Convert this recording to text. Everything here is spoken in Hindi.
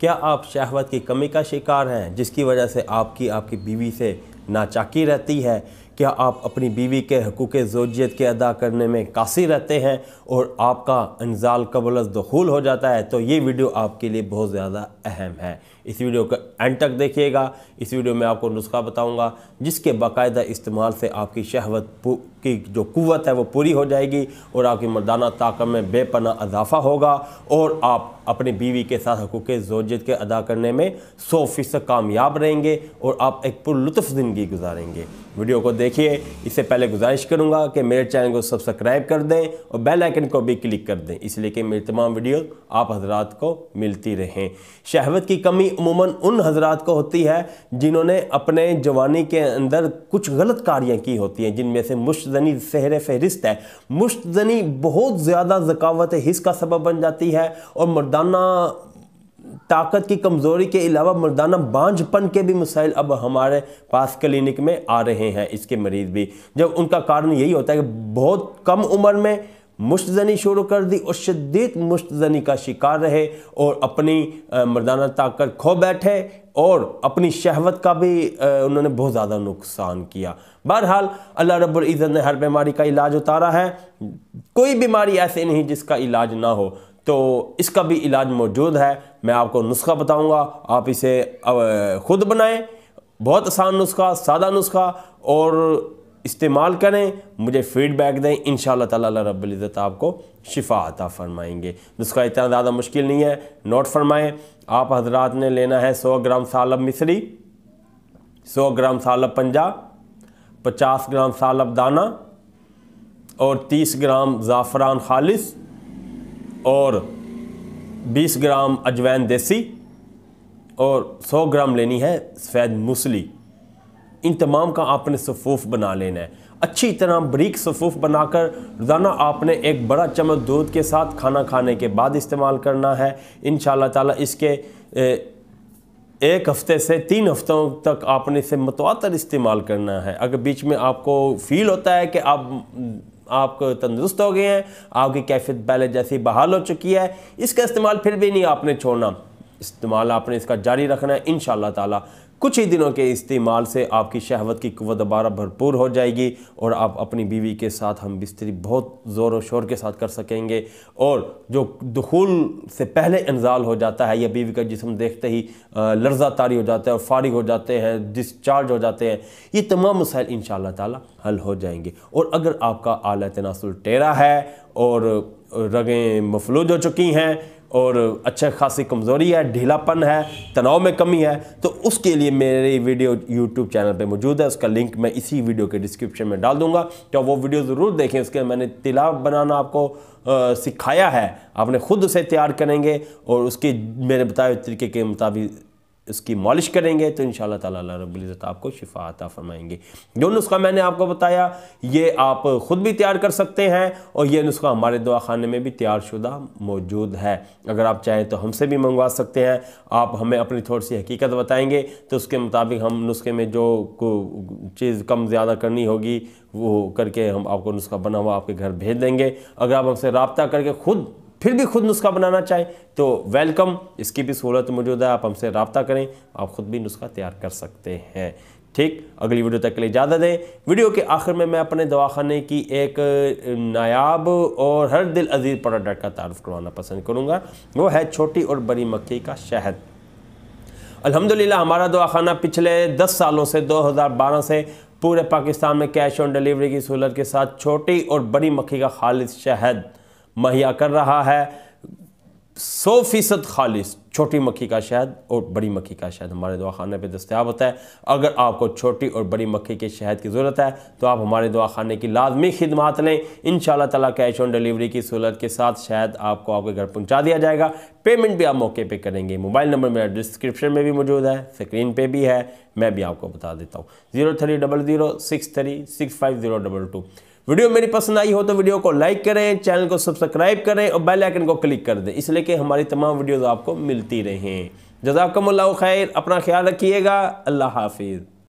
क्या आप शहवत की कमी का शिकार हैं जिसकी वजह से आपकी बीवी से नाचाकी रहती है? क्या आप अपनी बीवी के हकूक़ ज़ौजियत के अदा करने में कासिर रहते हैं और आपका इंज़ाल क़ब्ल दुख़ूल हो जाता है? तो ये वीडियो आपके लिए बहुत ज़्यादा अहम है। इस वीडियो को एंड तक देखिएगा। इस वीडियो में आपको नुस्खा बताऊंगा जिसके बाकायदा इस्तेमाल से आपकी शहवत की जो कुव्वत है वो पूरी हो जाएगी और आपकी मर्दाना ताकत में बेपनाह इजाफा होगा और आप अपनी बीवी के साथ हकूक़ ज़ौजियत के अदा करने में 100% कामयाब रहेंगे और आप एक पुरलुत्फ़ ज़िंदगी गुजारेंगे। वीडियो को देखिए। इससे पहले गुजारिश करूंगा कि मेरे चैनल को सब्सक्राइब कर दें और बेल आइकन को भी क्लिक कर दें, इसलिए कि मेरी तमाम वीडियो आप हजरात को मिलती रहें। शहवत की कमी उमूमन उन हजरात को होती है जिन्होंने अपने जवानी के अंदर कुछ गलत कारियाँ की होती हैं, जिनमें से मुश्तज़नी सहरे फहरिस्त है। मुश्तज़नी बहुत ज़्यादा ज़कावत हिस्स का सबब बन जाती है और मर्दाना ताकत की कमज़ोरी के अलावा मर्दाना बांझपन के भी मसाइल अब हमारे पास क्लिनिक में आ रहे हैं। इसके मरीज़ भी, जब उनका कारण यही होता है कि बहुत कम उम्र में मुश्तज़नी शुरू कर दी और शदीद मुश्तज़नी का शिकार रहे और अपनी मर्दाना ताकत खो बैठे और अपनी शहवत का भी उन्होंने बहुत ज़्यादा नुकसान किया। बहरहाल अल्लाह रब्बुल इज़्ज़त ने हर बीमारी का इलाज उतारा है। कोई बीमारी ऐसी नहीं जिसका इलाज ना हो, तो इसका भी इलाज मौजूद है। मैं आपको नुस्खा बताऊंगा, आप इसे खुद बनाएं। बहुत आसान नुस्खा, सादा नुस्खा, और इस्तेमाल करें, मुझे फीडबैक दें। इंशाअल्लाह ताला अल्लाह रब्बुल इज़्ज़त आपको शिफा अता फरमाएंगे। नुस्खा इतना ज़्यादा मुश्किल नहीं है, नोट फरमाएं। आप हजरात ने लेना है 100 ग्राम सालब मिस्री, 100 ग्राम सालब पंजा, 50 ग्राम सालब दाना और 30 ग्राम ज़ाफ़रान खालिस और 20 ग्राम अजवैन देसी और 100 ग्राम लेनी है सफ़ेद मूसली। इन तमाम का आपने सफ़ूफ़ बना लेना है। अच्छी तरह बारीक सफ़ूफ़ बनाकर रोज़ाना आपने एक बड़ा चम्मच दूध के साथ खाना खाने के बाद इस्तेमाल करना है। इंशाअल्लाह ताला इसके 1 हफ़्ते से 3 हफ़्तों तक आपने इसे मुतवातर इस्तेमाल करना है। अगर बीच में आपको फ़ील होता है कि आप तंदुरुस्त हो गए हैं, आपकी कैफियत पहले जैसी बहाल हो चुकी है, इसका इस्तेमाल फिर भी नहीं आपने छोड़ना, इस्तेमाल आपने इसका जारी रखना है। इंशाअल्लाह ताला कुछ ही दिनों के इस्तेमाल से आपकी शहवत की कुव्वत दोबारा भरपूर हो जाएगी और आप अपनी बीवी के साथ हम बिस्तरी बहुत ज़ोर और शोर के साथ कर सकेंगे। और जो दुखूल से पहले इंज़ाल हो जाता है या बीवी का जिस्म देखते ही लर्ज़ा तारी हो जाता है और फारिग हो जाते हैं, डिस्चार्ज हो जाते हैं, ये तमाम मसाइल इंशाअल्लाह ताला हल हो जाएंगे। और अगर आपका आला तनासुल टेढ़ा है और रगें मफलूज हो चुकी हैं और अच्छा खासी कमज़ोरी है, ढीलापन है, तनाव में कमी है, तो उसके लिए मेरी वीडियो यूट्यूब चैनल पे मौजूद है। उसका लिंक मैं इसी वीडियो के डिस्क्रिप्शन में डाल दूंगा, तो वो वीडियो ज़रूर देखें। उसके मैंने तिलाव बनाना आपको सिखाया है, आपने ख़ुद उसे तैयार करेंगे और उसके मेरे बताए तरीके के मुताबिक इसकी मॉलिश करेंगे तो इंशाअल्लाह ताला अल्लाह रब्बुल इज़्ज़त आपको शिफा अता फरमाएंगे। जो नुस्खा मैंने आपको बताया ये आप ख़ुद भी तैयार कर सकते हैं और ये नुस्खा हमारे दवाखाने में भी तैयार शुदा मौजूद है। अगर आप चाहें तो हमसे भी मंगवा सकते हैं। आप हमें अपनी थोड़ी सी हकीकत बताएंगे तो उसके मुताबिक हम नुस्खे में जो चीज़ कम ज़्यादा करनी होगी वो करके हम आपको नुस्खा बना हुआ आपके घर भेज देंगे। अगर आप हमसे रब्ता करके फिर भी खुद नुस्खा बनाना चाहें तो वेलकम, इसकी भी सहूलत मौजूद है। आप हमसे रब्ता करें, आप ख़ुद भी नुस्खा तैयार कर सकते हैं। ठीक, अगली वीडियो तक के लिए इजाज़त दें। वीडियो के आखिर में मैं अपने दवाखाने की एक नायाब और हर दिल अजीज़ प्रोडक्ट का तारुफ करवाना पसंद करूँगा। वो है छोटी और बड़ी मक्खी का शहद। अल्हम्दुलिल्लाह हमारा दवाखाना पिछले 10 सालों से 2012 से पूरे पाकिस्तान में कैश ऑन डिलीवरी की सहूलत के साथ छोटी और बड़ी मक्खी का खालिस शहद मुहैया कर रहा है। 100% खालिस छोटी मक्खी का शहद और बड़ी मक्खी का शहद हमारे दवाखाने पे दस्तयाब होता है। अगर आपको छोटी और बड़ी मक्खी के शहद की ज़रूरत है तो आप हमारे दवाखाने की लाजमी खिदमात लें। इंशाअल्लाह ताला कैश ऑन डिलीवरी की सहूलत के साथ शहद आपको आपके घर पहुंचा दिया जाएगा। पेमेंट भी आप मौके पे करेंगे। मोबाइल नंबर मेरा डिस्क्रिप्शन में भी मौजूद है, स्क्रीन पे भी है, मैं भी आपको बता देता हूँ 0300636502। वीडियो मेरी पसंद आई हो तो वीडियो को लाइक करें, चैनल को सब्सक्राइब करें और बेल आइकन को क्लिक कर दें, इसलिए कि हमारी तमाम वीडियोस आपको मिलती रहें। जज़ाकमुल्लाहु खैर, अपना ख्याल रखिएगा। अल्लाह हाफिज़।